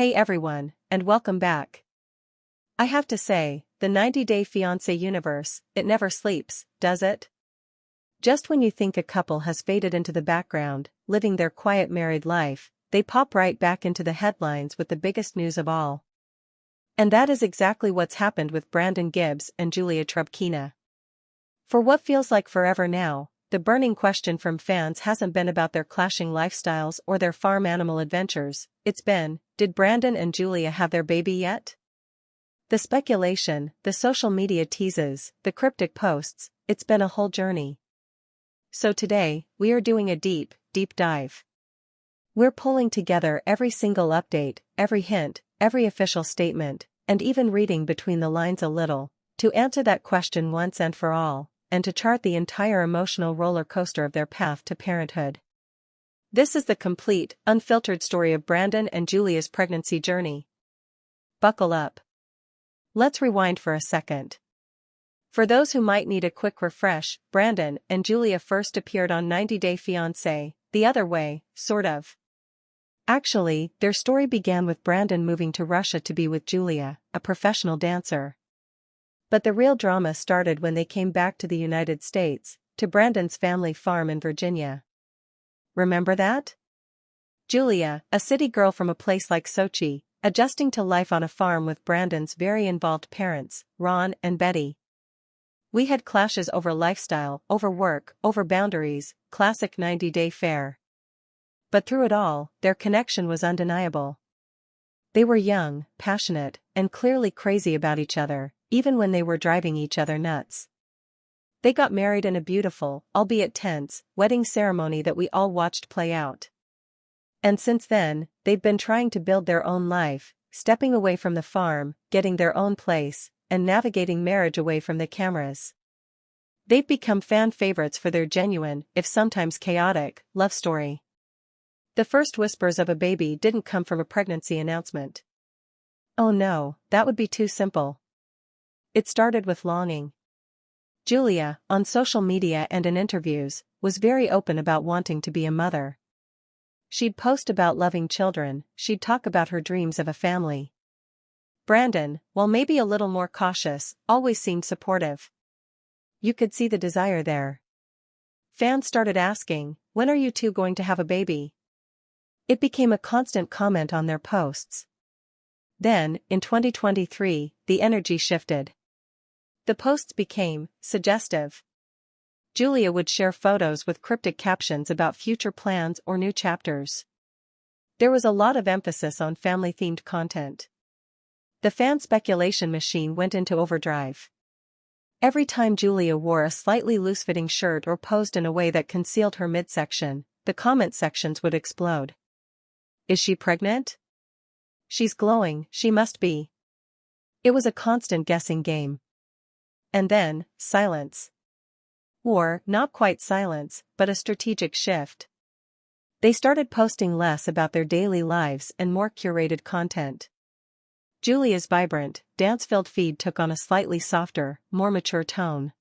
Hey everyone, and welcome back. I have to say, the 90-Day Fiancé universe, it never sleeps, does it? Just when you think a couple has faded into the background, living their quiet married life, they pop right back into the headlines with the biggest news of all. And that is exactly what's happened with Brandon Gibbs and Julia Trubkina. For what feels like forever now, the burning question from fans hasn't been about their clashing lifestyles or their farm animal adventures, it's been, did Brandon and Julia have their baby yet? The speculation, the social media teases, the cryptic posts, it's been a whole journey. So today, we are doing a deep dive. We're pulling together every single update, every hint, every official statement, and even reading between the lines a little, to answer that question once and for all, and to chart the entire emotional roller coaster of their path to parenthood. This is the complete, unfiltered story of Brandon and Julia's pregnancy journey. Buckle up. Let's rewind for a second. For those who might need a quick refresh, Brandon and Julia first appeared on 90-Day Fiancé, the other way, sort of. Actually, their story began with Brandon moving to Russia to be with Julia, a professional dancer. But the real drama started when they came back to the United States, to Brandon's family farm in Virginia. Remember that? Julia, a city girl from a place like Sochi, adjusting to life on a farm with Brandon's very involved parents, Ron and Betty. We had clashes over lifestyle, over work, over boundaries, classic 90-day fare. But through it all, their connection was undeniable. They were young, passionate, and clearly crazy about each other, even when they were driving each other nuts. They got married in a beautiful, albeit tense, wedding ceremony that we all watched play out. And since then, they've been trying to build their own life, stepping away from the farm, getting their own place, and navigating marriage away from the cameras. They've become fan favorites for their genuine, if sometimes chaotic, love story. The first whispers of a baby didn't come from a pregnancy announcement. Oh no, that would be too simple. It started with longing. Julia, on social media and in interviews, was very open about wanting to be a mother. She'd post about loving children, she'd talk about her dreams of a family. Brandon, while maybe a little more cautious, always seemed supportive. You could see the desire there. Fans started asking, when are you two going to have a baby? It became a constant comment on their posts. Then, in 2023, the energy shifted. The posts became suggestive. Julia would share photos with cryptic captions about future plans or new chapters. There was a lot of emphasis on family-themed content. The fan speculation machine went into overdrive. Every time Julia wore a slightly loose-fitting shirt or posed in a way that concealed her midsection, the comment sections would explode. Is she pregnant? She's glowing, she must be. It was a constant guessing game. And then, silence. Or, not quite silence, but a strategic shift. They started posting less about their daily lives and more curated content. Julia's vibrant, dance-filled feed took on a slightly softer, more mature tone.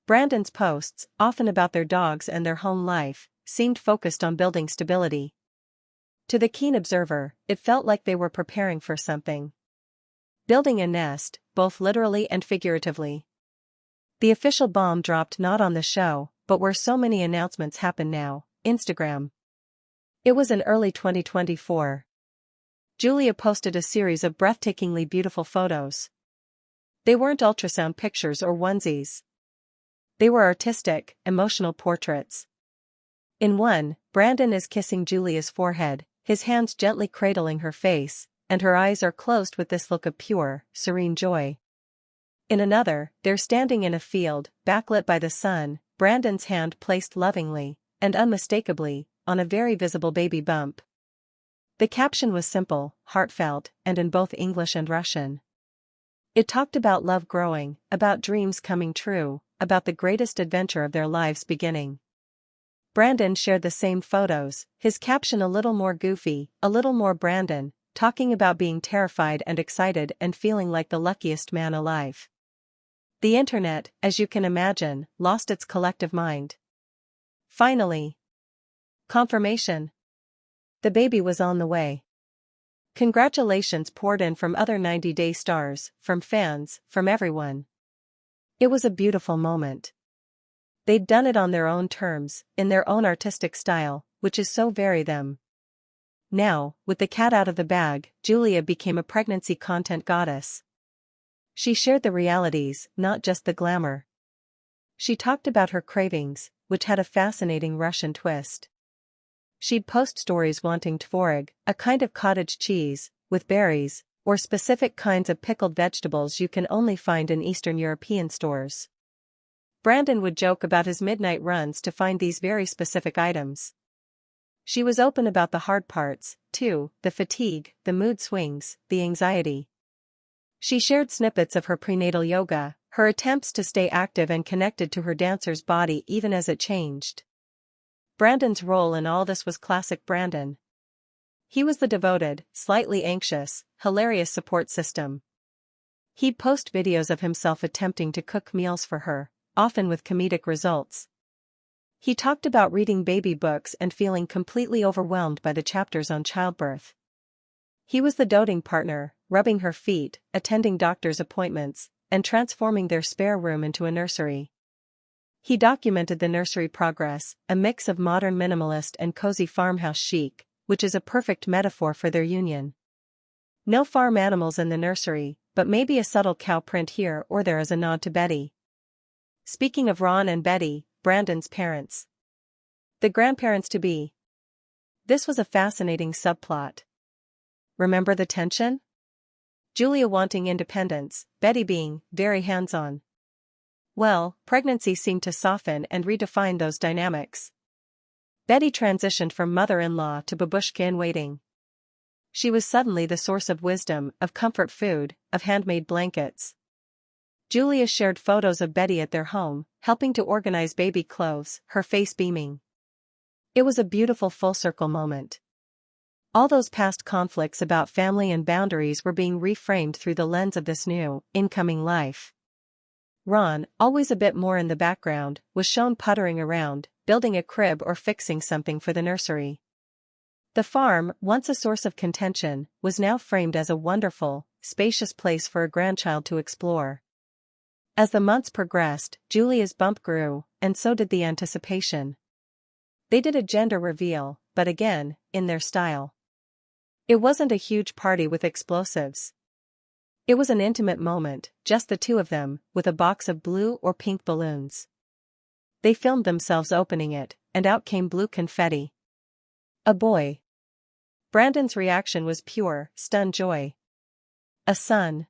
Brandon's posts, often about their dogs and their home life, seemed focused on building stability. To the keen observer, it felt like they were preparing for something. Building a nest, both literally and figuratively. The official bomb dropped not on the show, but where so many announcements happen now, Instagram. It was in early 2024. Julia posted a series of breathtakingly beautiful photos. They weren't ultrasound pictures or onesies. They were artistic, emotional portraits. In one, Brandon is kissing Julia's forehead, his hands gently cradling her face, and her eyes are closed with this look of pure, serene joy. In another, they're standing in a field, backlit by the sun, Brandon's hand placed lovingly, and unmistakably, on a very visible baby bump. The caption was simple, heartfelt, and in both English and Russian. It talked about love growing, about dreams coming true, about the greatest adventure of their lives beginning. Brandon shared the same photos, his caption a little more goofy, a little more Brandon, talking about being terrified and excited and feeling like the luckiest man alive. The internet, as you can imagine, lost its collective mind. Finally. Confirmation. The baby was on the way. Congratulations poured in from other 90-day stars, from fans, from everyone. It was a beautiful moment. They'd done it on their own terms, in their own artistic style, which is so very them. Now, with the cat out of the bag, Julia became a pregnancy content goddess. She shared the realities, not just the glamour. She talked about her cravings, which had a fascinating Russian twist. She'd post stories wanting tvorog, a kind of cottage cheese, with berries, or specific kinds of pickled vegetables you can only find in Eastern European stores. Brandon would joke about his midnight runs to find these very specific items. She was open about the hard parts, too, the fatigue, the mood swings, the anxiety. She shared snippets of her prenatal yoga, her attempts to stay active and connected to her dancer's body even as it changed. Brandon's role in all this was classic Brandon. He was the devoted, slightly anxious, hilarious support system. He'd post videos of himself attempting to cook meals for her, often with comedic results. He talked about reading baby books and feeling completely overwhelmed by the chapters on childbirth. He was the doting partner, rubbing her feet, attending doctor's appointments, and transforming their spare room into a nursery. He documented the nursery progress, a mix of modern minimalist and cozy farmhouse chic, which is a perfect metaphor for their union. No farm animals in the nursery, but maybe a subtle cow print here or there as a nod to Betty. Speaking of Ron and Betty, Brandon's parents. The grandparents-to-be. This was a fascinating subplot. Remember the tension? Julia wanting independence, Betty being very hands-on. Well, pregnancy seemed to soften and redefine those dynamics. Betty transitioned from mother-in-law to babushka-in-waiting. She was suddenly the source of wisdom, of comfort food, of handmade blankets. Julia shared photos of Betty at their home, helping to organize baby clothes, her face beaming. It was a beautiful full-circle moment. All those past conflicts about family and boundaries were being reframed through the lens of this new, incoming life. Ron, always a bit more in the background, was shown puttering around, building a crib or fixing something for the nursery. The farm, once a source of contention, was now framed as a wonderful, spacious place for a grandchild to explore. As the months progressed, Julia's bump grew, and so did the anticipation. They did a gender reveal, but again, in their style. It wasn't a huge party with explosives. It was an intimate moment, just the two of them, with a box of blue or pink balloons. They filmed themselves opening it, and out came blue confetti. A boy. Brandon's reaction was pure, stunned joy. A son.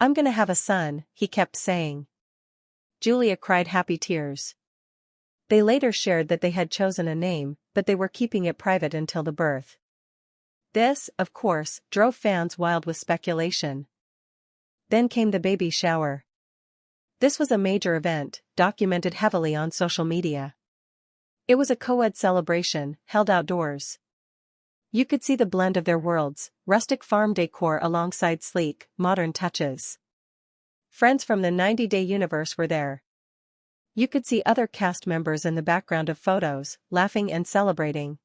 I'm gonna have a son, he kept saying. Julia cried happy tears. They later shared that they had chosen a name, but they were keeping it private until the birth. This, of course, drove fans wild with speculation. Then came the baby shower. This was a major event, documented heavily on social media. It was a co-ed celebration, held outdoors. You could see the blend of their worlds, rustic farm decor alongside sleek, modern touches. Friends from the 90-day universe were there. You could see other cast members in the background of photos, laughing and celebrating.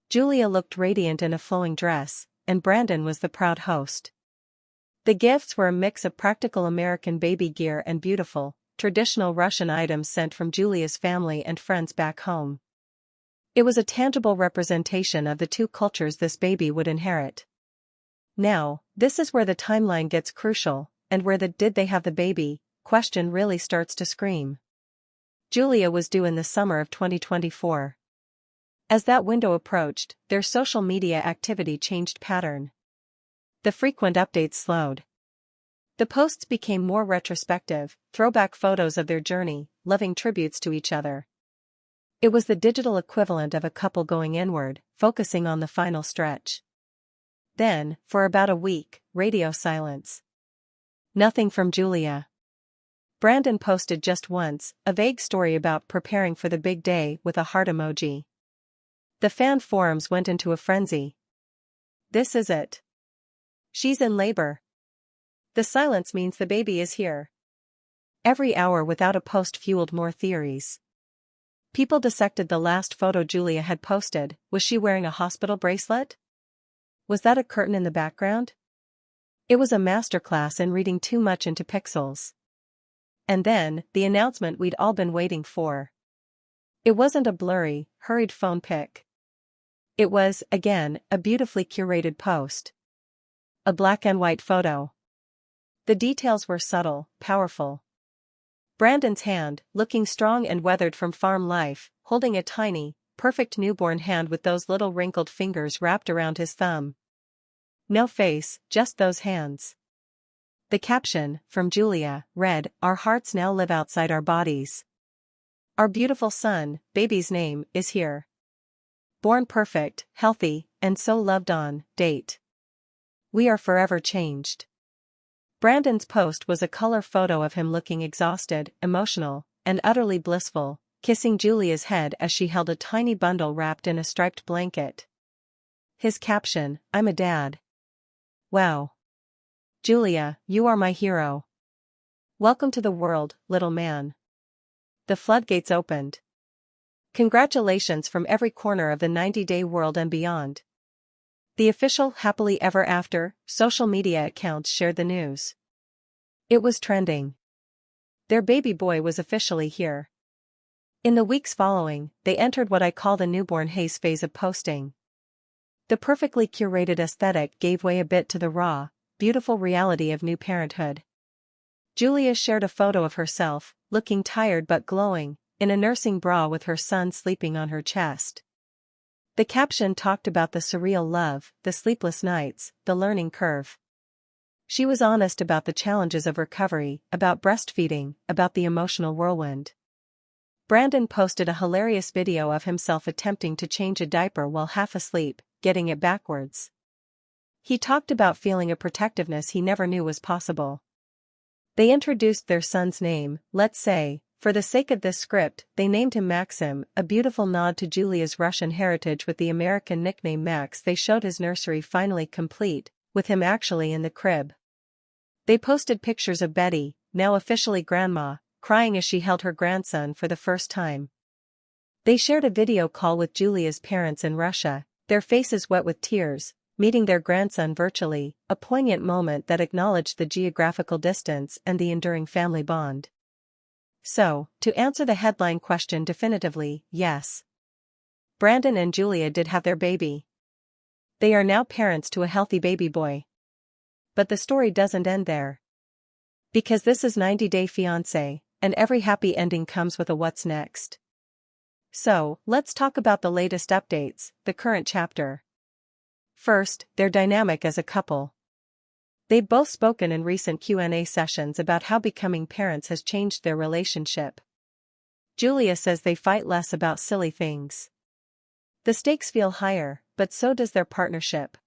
Julia looked radiant in a flowing dress, and Brandon was the proud host. The gifts were a mix of practical American baby gear and beautiful, traditional Russian items sent from Julia's family and friends back home. It was a tangible representation of the two cultures this baby would inherit. Now, this is where the timeline gets crucial, and where the "did they have the baby" question really starts to scream. Julia was due in the summer of 2024. As that window approached, their social media activity changed pattern. The frequent updates slowed. The posts became more retrospective, throwback photos of their journey, loving tributes to each other. It was the digital equivalent of a couple going inward, focusing on the final stretch. Then, for about a week, radio silence. Nothing from Julia. Brandon posted just once, a vague story about preparing for the big day with a heart emoji. The fan forums went into a frenzy. This is it. She's in labor. The silence means the baby is here. Every hour without a post fueled more theories. People dissected the last photo Julia had posted. Was she wearing a hospital bracelet? Was that a curtain in the background? It was a masterclass in reading too much into pixels. And then, the announcement we'd all been waiting for. It wasn't a blurry, hurried phone pic. It was, again, a beautifully curated post. A black and white photo. The details were subtle, powerful. Brandon's hand, looking strong and weathered from farm life, holding a tiny, perfect newborn hand with those little wrinkled fingers wrapped around his thumb. No face, just those hands. The caption, from Julia, read, "Our hearts now live outside our bodies. Our beautiful son, baby's name, is here. Born perfect, healthy, and so loved on, date. We are forever changed." Brandon's post was a color photo of him looking exhausted, emotional, and utterly blissful, kissing Julia's head as she held a tiny bundle wrapped in a striped blanket. His caption, "I'm a dad. Wow. Julia, you are my hero. Welcome to the world, little man." The floodgates opened. Congratulations from every corner of the 90-day world and beyond. The official Happily Ever After social media accounts shared the news. It was trending. Their baby boy was officially here. In the weeks following, they entered what I call the newborn haze phase of posting. The perfectly curated aesthetic gave way a bit to the raw, beautiful reality of new parenthood. Julia shared a photo of herself, looking tired but glowing, in a nursing bra with her son sleeping on her chest. The caption talked about the surreal love, the sleepless nights, the learning curve. She was honest about the challenges of recovery, about breastfeeding, about the emotional whirlwind. Brandon posted a hilarious video of himself attempting to change a diaper while half asleep, getting it backwards. He talked about feeling a protectiveness he never knew was possible. They introduced their son's name, let's say, for the sake of this script, they named him Maxim, a beautiful nod to Julia's Russian heritage with the American nickname Max. They showed his nursery finally complete, with him actually in the crib. They posted pictures of Betty, now officially grandma, crying as she held her grandson for the first time. They shared a video call with Julia's parents in Russia, their faces wet with tears, meeting their grandson virtually, a poignant moment that acknowledged the geographical distance and the enduring family bond. So, to answer the headline question definitively, yes. Brandon and Julia did have their baby. They are now parents to a healthy baby boy. But the story doesn't end there. Because this is 90-Day Fiancé, and every happy ending comes with a what's next. So, let's talk about the latest updates, the current chapter. First, their dynamic as a couple. They've both spoken in recent Q&A sessions about how becoming parents has changed their relationship. Julia says they fight less about silly things. The stakes feel higher, but so does their partnership.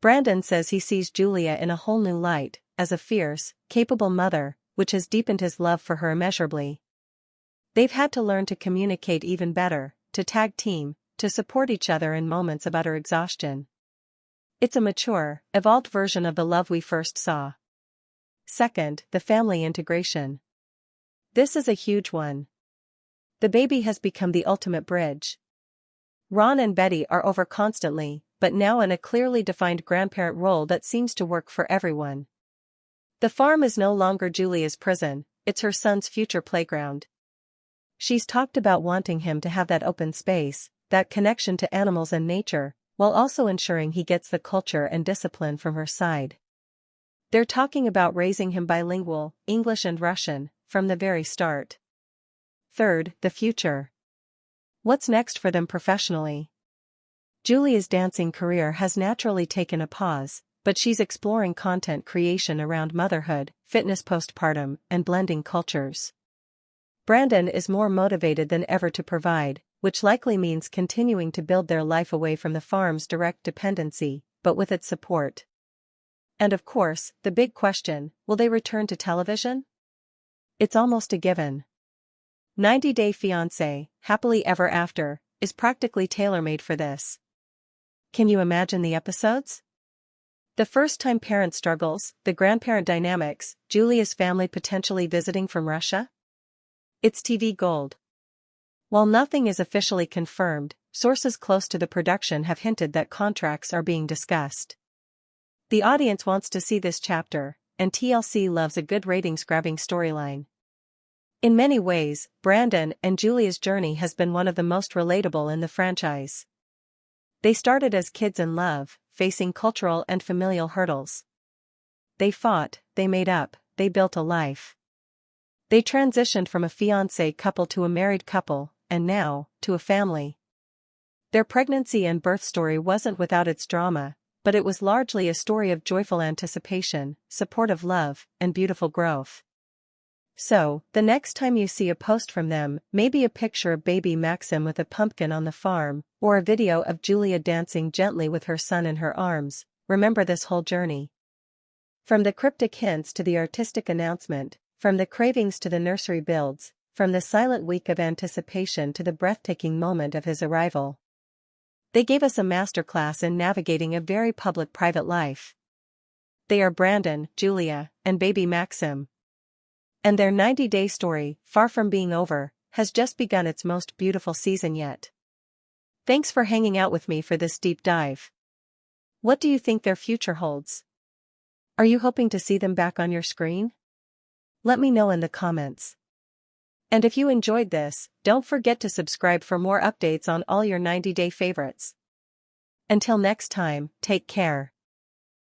Brandon says he sees Julia in a whole new light, as a fierce, capable mother, which has deepened his love for her immeasurably. They've had to learn to communicate even better, to tag team, to support each other in moments of utter exhaustion. It's a mature, evolved version of the love we first saw. Second, the family integration. This is a huge one. The baby has become the ultimate bridge. Ron and Betty are over constantly, but now in a clearly defined grandparent role that seems to work for everyone. The farm is no longer Julia's prison, it's her son's future playground. She's talked about wanting him to have that open space, that connection to animals and nature, while also ensuring he gets the culture and discipline from her side. They're talking about raising him bilingual, English and Russian, from the very start. Third, the future. What's next for them professionally? Julia's dancing career has naturally taken a pause, but she's exploring content creation around motherhood, fitness postpartum, and blending cultures. Brandon is more motivated than ever to provide, which likely means continuing to build their life away from the farm's direct dependency, but with its support. And of course, the big question, will they return to television? It's almost a given. 90-Day Fiancé, Happily Ever After, is practically tailor-made for this. Can you imagine the episodes? The first-time parent struggles, the grandparent dynamics, Julia's family potentially visiting from Russia? It's TV gold. While nothing is officially confirmed, sources close to the production have hinted that contracts are being discussed. The audience wants to see this chapter, and TLC loves a good ratings-grabbing storyline. In many ways, Brandon and Julia's journey has been one of the most relatable in the franchise. They started as kids in love, facing cultural and familial hurdles. They fought, they made up, they built a life. They transitioned from a fiancé couple to a married couple, and now, to a family. Their pregnancy and birth story wasn't without its drama, but it was largely a story of joyful anticipation, supportive love, and beautiful growth. So, the next time you see a post from them, maybe a picture of baby Maxim with a pumpkin on the farm, or a video of Julia dancing gently with her son in her arms, remember this whole journey. From the cryptic hints to the artistic announcement, from the cravings to the nursery builds, from the silent week of anticipation to the breathtaking moment of his arrival. They gave us a masterclass in navigating a very public private life. They are Brandon, Julia, and baby Maxim. And their 90-day story, far from being over, has just begun its most beautiful season yet. Thanks for hanging out with me for this deep dive. What do you think their future holds? Are you hoping to see them back on your screen? Let me know in the comments. And if you enjoyed this, don't forget to subscribe for more updates on all your 90-day favorites. Until next time, take care.